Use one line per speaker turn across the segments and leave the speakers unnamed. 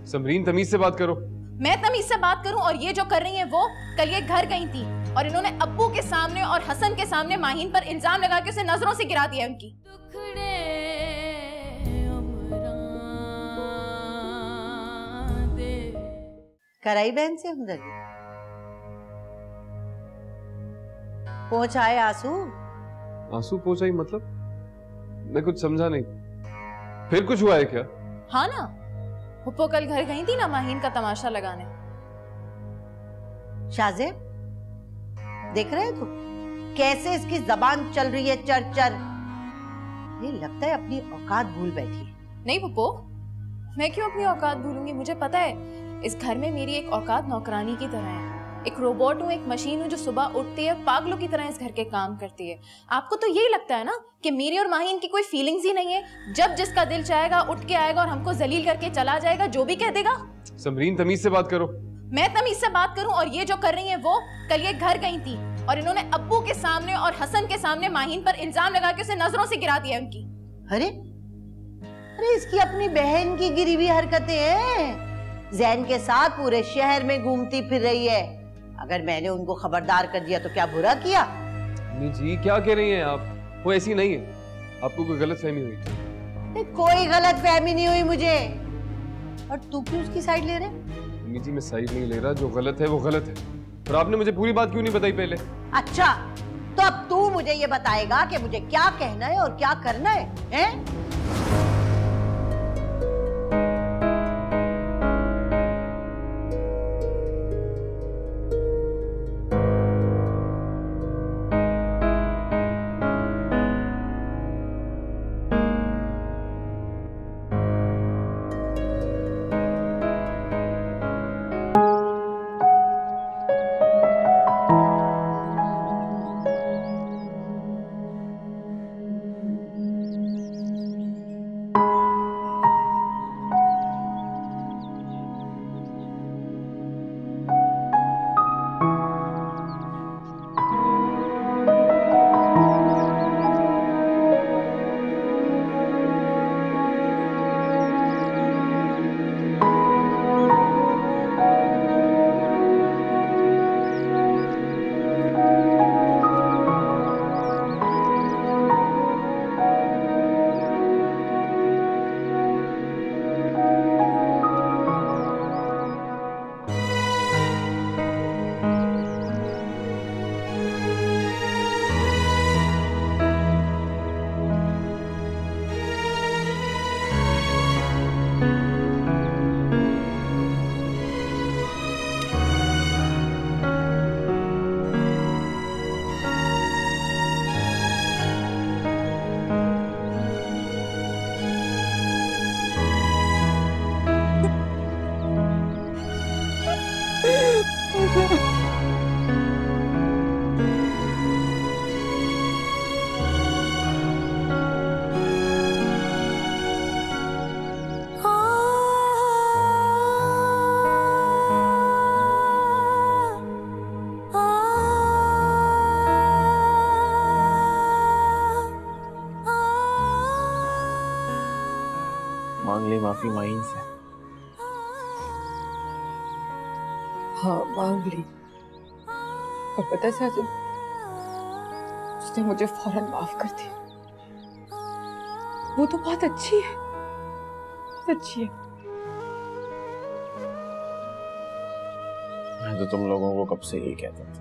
समरीन तमीज से बात करो।
मैं तमीज से बात करूं और ये जो कर रही है वो, कल ये घर गई थी और इन्होंने अब्बू के सामने और हसन के सामने माहीन पर इल्जाम लगा के उसे नजरों से गिरा दिया उनकी।
कराई बहन से हमदर्दी? पहुंचाए आंसू?
आंसू पहुंचाई मतलब? मैं कुछ समझा नहीं। फिर कुछ हुआ है क्या?
हाँ ना, हुप्पो कल घर गई थी ना माहीन का तमाशा लगाने।
शाज़ेब, देख रहे हो कैसे इसकी जबान चल रही है चर चर? ये लगता है अपनी औकात भूल बैठी है।
नहीं हुप्पो, मैं क्यों अपनी औकात भूलूंगी? मुझे पता है इस घर में मेरी एक औकात नौकरानी की तरह है। एक रोबोट हूँ, एक मशीन हूँ जो सुबह उठती है, पागलों की तरह इस घर के काम करती है। आपको तो यही लगता है ना कि मेरी और माहीन की कोई फीलिंग्स ही नहीं है? जब जिसका दिल चाहेगा उठ के आएगा और हमको जलील करके चला जाएगा, जो भी कह देगा।
समरीन तमीज से बात करो।
मैं तमीज से बात करूं और ये जो कर रही है वो, कल ये घर गई थी और इन्होंने अब्बू के सामने और हसन के सामने माहीन पर इल्जाम लगा के उसे नजरों से गिरा दिया उनकी।
अरे अरे, इसकी अपनी बहन की गिरी हुई हरकतें हैं। जैन के साथ पूरे शहर में घूमती फिर रही है। अगर मैंने उनको खबरदार कर दिया तो क्या बुरा किया?
अम्मी जी क्या कह रही हैं आप? वो ऐसी नहीं है, आपको कोई गलतफहमी हुई।
कोई गलतफहमी नहीं हुई मुझे। और तू क्यों उसकी साइड ले रहे?
अम्मी जी मैं साइड नहीं ले रहा, जो गलत है वो गलत है। और आपने मुझे पूरी बात क्यों नहीं बताई पहले?
अच्छा, तो अब तू मुझे ये बताएगा कि मुझे क्या कहना है और क्या करना है, हैं?
मांग ली माफी माहीन से।
हाँ मांग ली, और पता है साजिद, उसने मुझे फौरन माफ कर दिया। वो तो बहुत अच्छी है, बहुत अच्छी है।
मैं तो तुम लोगों को कब से यही कहता था,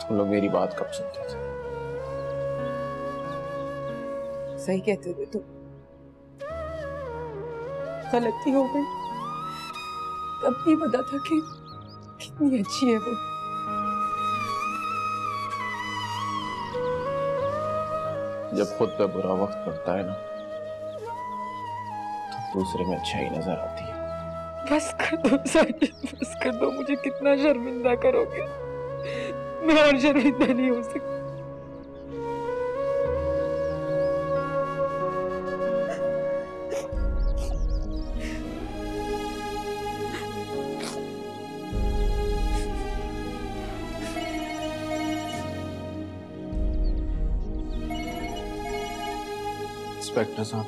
तुम लोग मेरी बात कब सुनते थे?
सही कहते थे तुम, गलती हो गई, तब नहीं पता था कि कितनी अच्छी है वो।
जब खुद पे बुरा वक्त पड़ता है ना, तो दूसरे में अच्छाई नजर आती है।
बस कर दो साजिद, बस कर दो, मुझे कितना शर्मिंदा करोगे? मैं और शर्मिंदा नहीं हो सकती।
इंस्पेक्टर साहब,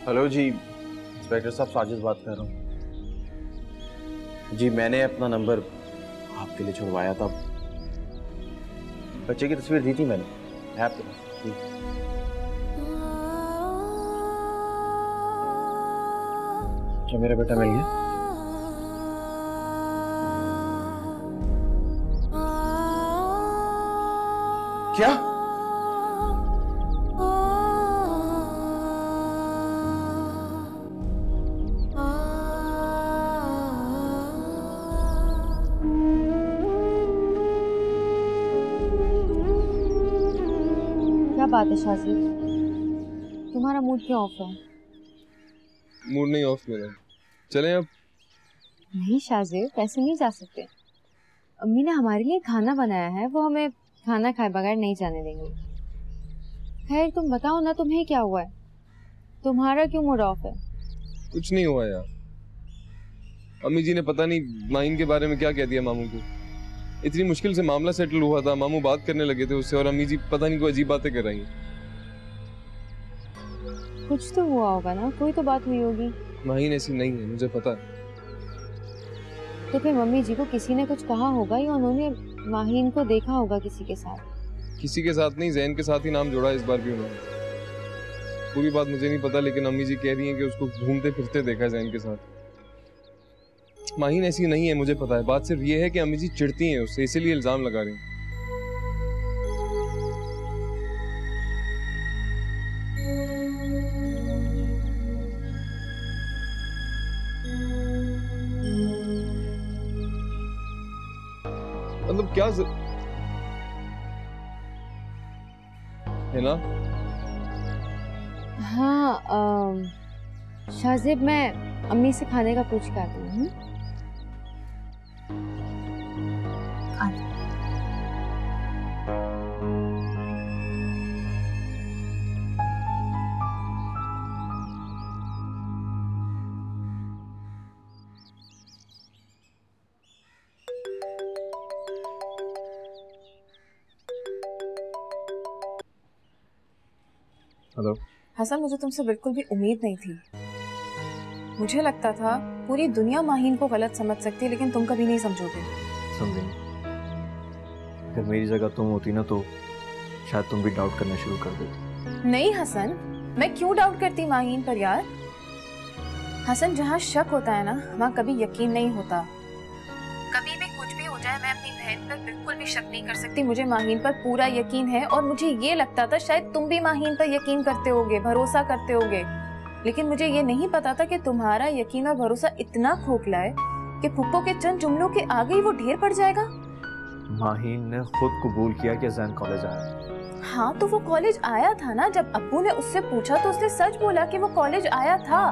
हेलो जी, इंस्पेक्टर साहब साजिद बात कर रहा हूँ जी। मैंने अपना नंबर आपके लिए छुड़वाया था। बच्चे की तस्वीर दी थी मैंने ऐप पे जी। क्या मेरा बेटा मिल गया? क्या?
क्या बात है शाजिद, तुम्हारा मूड क्यों ऑफ है?
मूड नहीं ऑफ मेरा। चलें अब?
नहीं शाजिद, ऐसे नहीं जा सकते। अम्मी ने हमारे लिए खाना बनाया है, वो हमें खाना खाए बगैर नहीं जाने देंगे। खैर तुम बताओ ना, तुम्हें क्या हुआ है? तुम्हारा क्यों मूड ऑफ है?
कुछ नहीं हुआ यार। अम्मी जी ने पता नहीं माहिन के बारे में क्या कह दिया मामू को। इतनी मुश्किल से मामला सेटल हुआ था, मामू बात करने लगे थे उससे और अम्मी जी पता नहीं कोई अजीब बातें कर रही हैं।
कुछ तो हुआ होगा ना, कोई तो बात हुई होगी।
माहिन ऐसी नहीं है, मुझे पता है।
तो फिर मम्मी जी को किसी ने कुछ कहा होगा या उन्होंने माहिन को देखा होगा किसी के साथ।
किसी के साथ नहीं, जैन के साथ ही नाम जोड़ा इस बार भी उन्होंने। पूरी बात मुझे नहीं पता, लेकिन अम्मी जी कह रही हैं कि उसको घूमते फिरते देखा जैन के साथ। माहिन ऐसी नहीं है, मुझे पता है। बात सिर्फ ये है कि अम्मी जी चिढ़ती हैं उससे, इसीलिए इल्जाम लगा रही हैं। मतलब क्या है ना?
हाँ शाजिब, मैं अम्मी से खाने का पूछ के आती हूँ।
हेलो
हसन, मुझे तुमसे बिल्कुल भी उम्मीद नहीं थी। मुझे लगता था पूरी दुनिया माहिन को गलत समझ सकती है, लेकिन तुम कभी नहीं समझोगे।
समझेंगे। अगर मेरी जगह तुम होती ना तो शायद तुम भी डाउट करना शुरू कर देती।
नहीं हसन, मैं क्यों डाउट करती माहिन पर यार? हसन, जहाँ शक होता है ना, वहाँ कभी यकीन नहीं होता। कभी भी कुछ भी हो जाए, मैं अपनी बहन पर बिल्कुल भी शक नहीं कर सकती। मुझे माहिन पर पूरा यकीन है और मुझे ये लगता था शायद तुम भी माहिन पर यकीन करते होगे, भरोसा करते होगे। लेकिन मुझे ये नहीं पता था कि तुम्हारा यकीन और भरोसा इतना खोखला है कि फुप्पो के चंद जुमलों के आगे ही वो ढेर पड़ जाएगा।
माहिन ने खुद कबूल किया कि जैन कॉलेज आया।
हाँ तो वो कॉलेज आया था ना। जब अब्बू ने उससे पूछा तो उसने सच बोला कि वो कॉलेज आया था।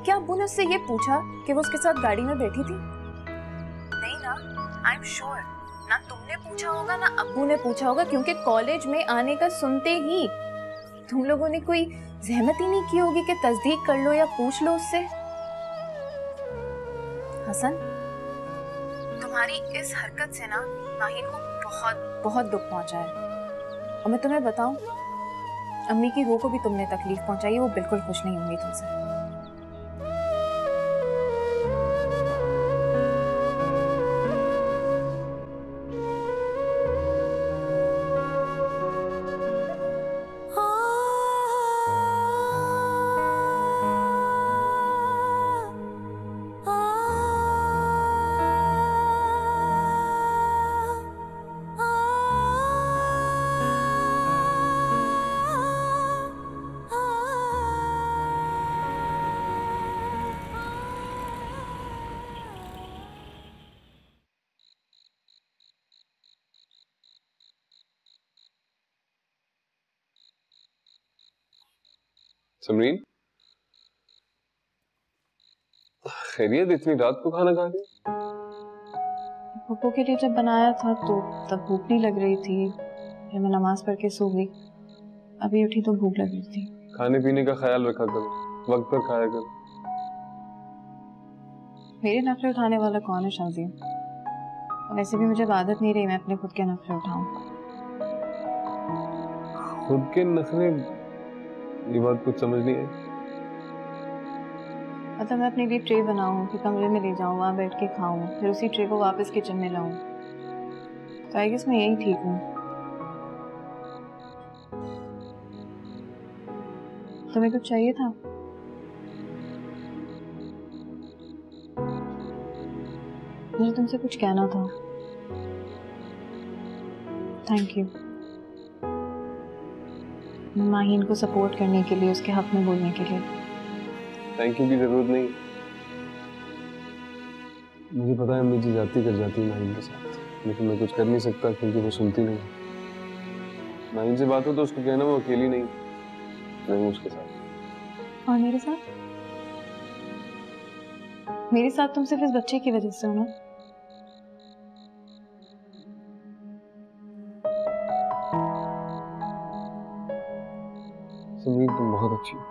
क्या अब्बू ने उससे ये पूछा कि वो उसके साथ गाड़ी में बैठी थी? नहीं ना, आई एम श्योर। ना तुमने पूछा होगा ना अब्बू ने पूछा होगा, क्योंकि कॉलेज में आने का सुनते ही तुम लोगों ने कोई जहमत ही नहीं की होगी कि तस्दीक कर लो या पूछ लो उससे। हसन, तुम्हारी इस हरकत से ना माहिन को बहुत बहुत दुख पहुंचा है। और मैं तुम्हें बताऊं, अम्मी की रूह को भी तुमने तकलीफ पहुंचाई है। वो बिल्कुल खुश नहीं होंगी तुमसे।
समरीन, खैरियत? इतनी रात को खाना खा रही?
पप्पू के लिए जब बनाया था तो तब भूख नहीं लग रही थी। फिर मैं नमाज पढ़ के सो गई। अभी उठी तो भूख लग रही थी।
खाने पीने का ख्याल रखा करो, वक्त पर खाया करो।
मेरे नखरे उठाने वाला कौन है शाजी? वैसे भी मुझे आदत नहीं रही मैं अपने खुद के नखरे उठाऊं।
खुद के नखरे? ये बात कुछ समझ नहीं आई।
मतलब मैं अपने लिए ट्रे बनाऊं, फिर कमरे में ले जाऊं, वहां बैठ के खाऊं, फिर उसी ट्रे को वापस किचन में लाऊं। तो आई गेस मैं यही ठीक हूँ। तुम्हें कुछ चाहिए था? मुझे तुमसे कुछ कहना था। थैंक यू माहीन को सपोर्ट करने के लिए, उसके हक में बोलने के लिए।
थैंक यू की जरूरत नहीं। मुझे पता है मुझे जाती कर जाती है माहीन के साथ, लेकिन मैं कुछ कर नहीं सकता क्योंकि वो सुनती नहीं। माहीन से बात हो तो उसको कहना वो अकेली नहीं, मैं हूँ उसके साथ।
और मेरे साथ? मेरे साथ तुम सिर्फ इस बच्चे की वजह से हो ना?
सुनील तुम बहुत अच्छी हो,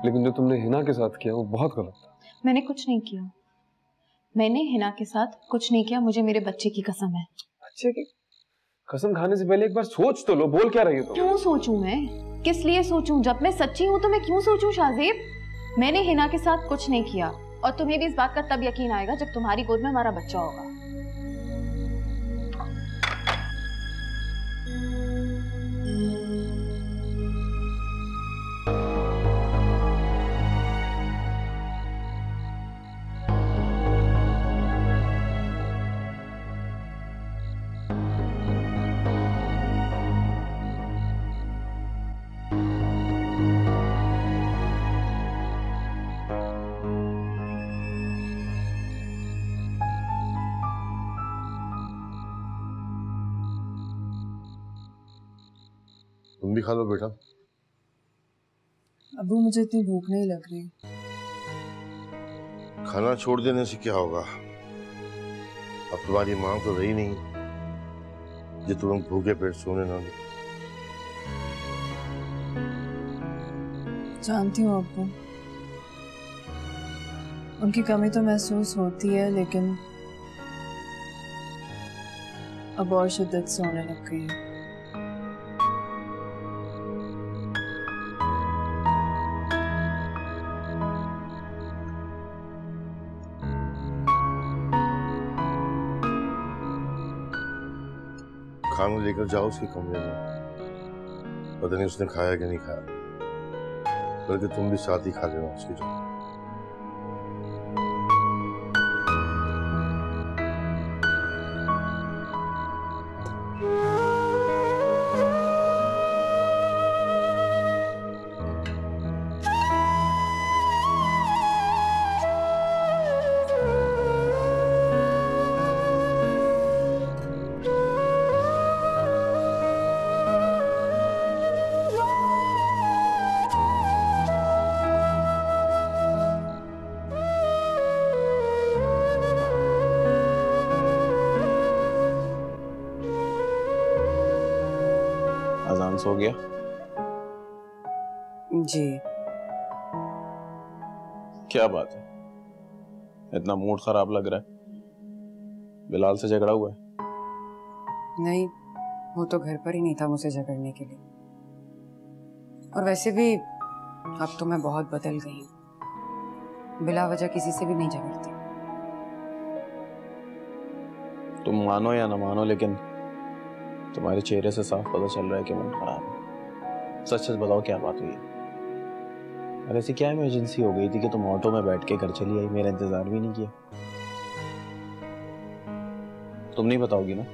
लेकिन जो तुमने हिना के साथ किया वो बहुत गलत था।
मैंने कुछ नहीं किया, मैंने हिना के साथ कुछ नहीं किया, मुझे मेरे बच्चे की कसम है।
बच्चे की कसम खाने से पहले एक बार सोच तो लो, बोल क्या रही हो तुम?
क्यों सोचूं मैं? किस लिए सोचूं? जब मैं सच्ची हूं तो मैं क्यों सोचूं शाहजेब? मैंने हिना के साथ कुछ नहीं किया, और तुम्हें भी इस बात का तब यकीन आएगा जब तुम्हारी गोद में हमारा बच्चा होगा।
तुम भी खा लो बेटा।
अबू मुझे इतनी भूख नहीं लग रही।
खाना छोड़ देने से क्या होगा? अब तुम्हारी मां तो रही नहीं जो तुम भूखे पेट सोने ना दो।
जानती हूँ अब्बू, उनकी कमी तो महसूस होती है, लेकिन अब और शिद्दत से होने लग गई है।
खाना लेकर जाओ उसके कमरे में, पता नहीं उसने खाया कि नहीं खाया, बल्कि तुम भी साथ ही खा लेना उसकी जगह।
अजान सो गया?
जी।
क्या बात है, इतना मूड खराब लग रहा है? बिलाल से झगड़ा हुआ है?
नहीं, वो तो घर पर ही नहीं था मुझे झगड़ने के लिए। और वैसे भी अब तो मैं बहुत बदल गई हूँ, बिला वजह किसी से भी नहीं झगड़ती।
तुम मानो या ना मानो, लेकिन तुम्हारे चेहरे से साफ पता चल रहा है कि मन खराब है। सच सच बताओ क्या बात हुई है? अरे ऐसी क्या इमरजेंसी हो गई थी कि तुम ऑटो में बैठ के घर चली आई, मेरा इंतजार भी नहीं किया? तुम नहीं बताओगी ना?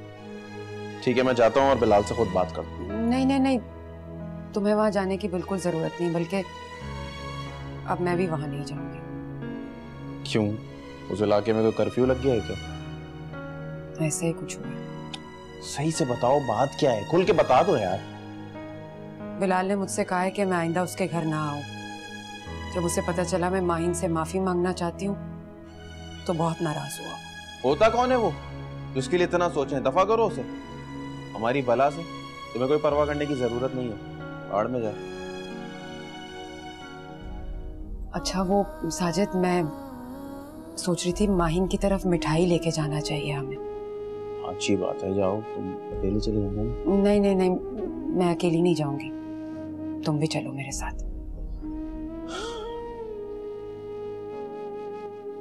ठीक है, मैं जाता हूँ और बिलाल से खुद बात करता हूँ।
नहीं नहीं नहीं, तुम्हें वहां जाने की बिल्कुल जरूरत नहीं, बल्कि अब मैं भी वहां नहीं जाऊंगी।
क्यों? उस इलाके में कोई कर्फ्यू लग गया है क्या?
ऐसे ही कुछ हुआ।
सही से बताओ, बात क्या है? खुल के बता दो यार।
बिलाल ने मुझसे कहा है कि मैं आइंदा उसके घर ना आऊं। जब उसे पता चला मैं माहिन से माफी मांगना चाहती हूँ तो बहुत नाराज हुआ।
होता कौन है वो जिसके लिए इतना सोचें? दफा करो उसे, हमारी भला से तुम्हें कोई परवाह करने की जरूरत नहीं है। आड़ में जा।
अच्छा वो साजिद, मैं सोच रही थी माहिन की तरफ मिठाई लेके जाना चाहिए हमें।
अच्छी बात है, जाओ। तुम अकेली चली जाओ?
नहीं नहीं नहीं, मैं अकेली नहीं जाऊंगी, तुम भी चलो मेरे साथ।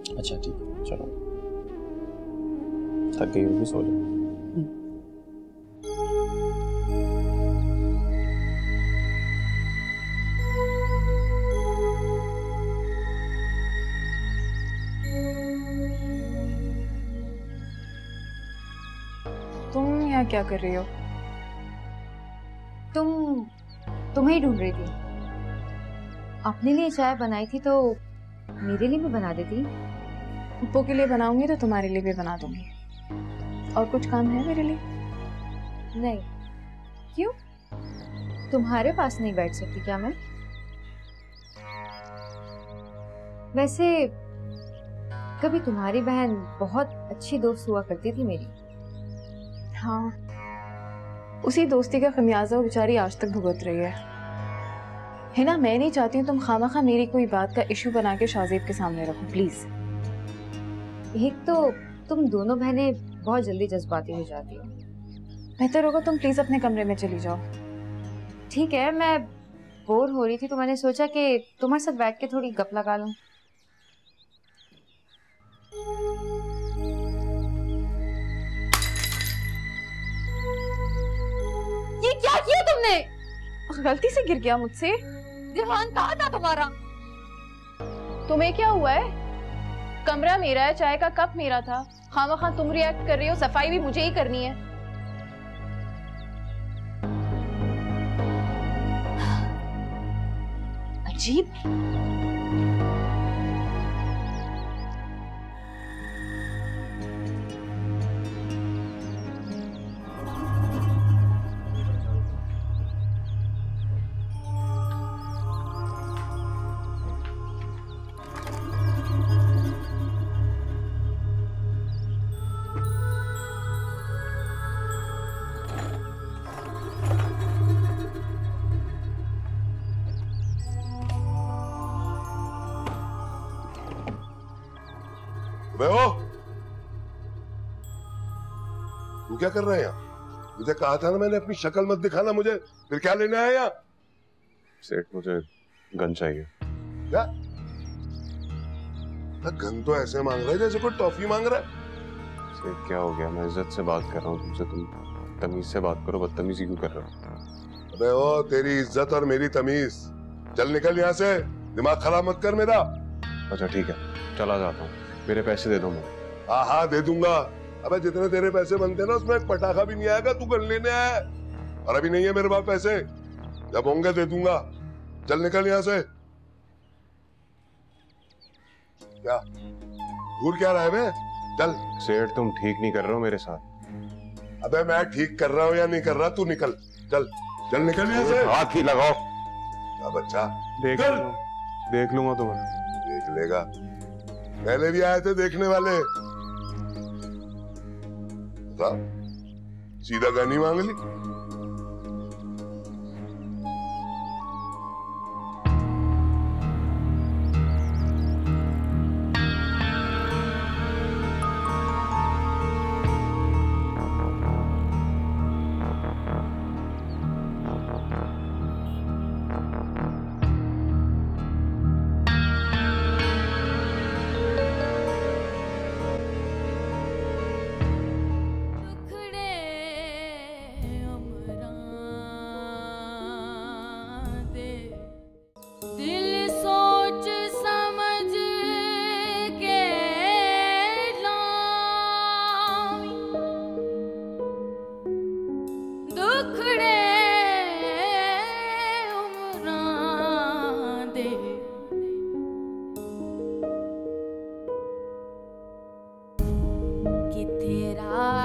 अच्छा ठीक है, चलो थक गई होगी, सो जाओ।
तुम यहाँ क्या कर रही हो?
तुम्हें ही ढूंढ रही थी। अपने लिए चाय बनाई थी तो मेरे लिए भी बना देती।
पप्पू के लिए बनाऊंगी तो तुम्हारे लिए भी बना दूंगी। और कुछ काम है मेरे लिए?
नहीं।
क्यों?
तुम्हारे पास नहीं बैठ सकती क्या मैं? वैसे कभी तुम्हारी बहन बहुत अच्छी दोस्त हुआ करती थी मेरी।
हाँ, उसी दोस्ती का खमियाजा वो बेचारी आज तक भुगत रही है ना। मैं नहीं चाहती हूँ तुम खामखा मेरी कोई बात का इशू बना के शाहजेब के सामने रखो, प्लीज।
एक तो तुम दोनों बहनें बहुत जल्दी जज्बाती हो जाती हो।
बेहतर होगा तुम प्लीज अपने कमरे में चली जाओ।
ठीक है, मैं बोर हो रही थी तो मैंने सोचा कि तुम्हारे साथ बैठ के थोड़ी गप लगा लूं।
ये क्या किया तुमने? गलती से गिर गया मुझसे। ध्यान कहाँ था तुम्हारा? तुम्हें क्या हुआ है? कमरा मेरा है, चाय का कप मेरा था। खामखा तुम रिएक्ट कर रही हो, सफाई भी मुझे ही करनी है। अजीब।
तू क्या कर रहा है यहाँ? मुझे कहा था ना मैंने अपनी शक्ल मत दिखाना मुझे, फिर क्या लेने आया यहाँ?
सेठ मुझे गन चाहिए।
क्या? गन तो ऐसे मांग रहा है जैसे कोई टॉफी मांग रहा है।
सेठ क्या हो गया? मैं इज्जत से बात कर रहा हूँ तुमसे, तुम तमीज से बात करो, बदतमीजी क्यों कर रहे हो?
अबे ओ, तेरी इज्जत और मेरी तमीज। चल निकल यहाँ से, दिमाग खराब मत कर मेरा।
अच्छा ठीक है, चला जाता हूँ। मेरे पैसे दे दो मुझे।
हाँ हाँ दे दूंगा। अबे जितने तेरे पैसे बनते हैं ना उसमें एक पटाखा भी नहीं आएगा, तू गन लेने आया है। और अभी नहीं है मेरे पास पैसे, जब होंगे दे दूंगा। चल निकल यहाँ से। क्या घूर क्या रहा है बे? चल।
सेठ तुम ठीक नहीं कर रहे हो मेरे साथ।
अबे मैं ठीक कर रहा हूँ या नहीं कर रहा, तू निकल। चल चल निकल यहाँ से।
हाथ ही लगाओ।
क्या बच्चा?
देख लूंगा तुम्हें।
देख लेगा, पहले भी आए थे देखने वाले। सीधा गानी मांग ली।
कि तेरा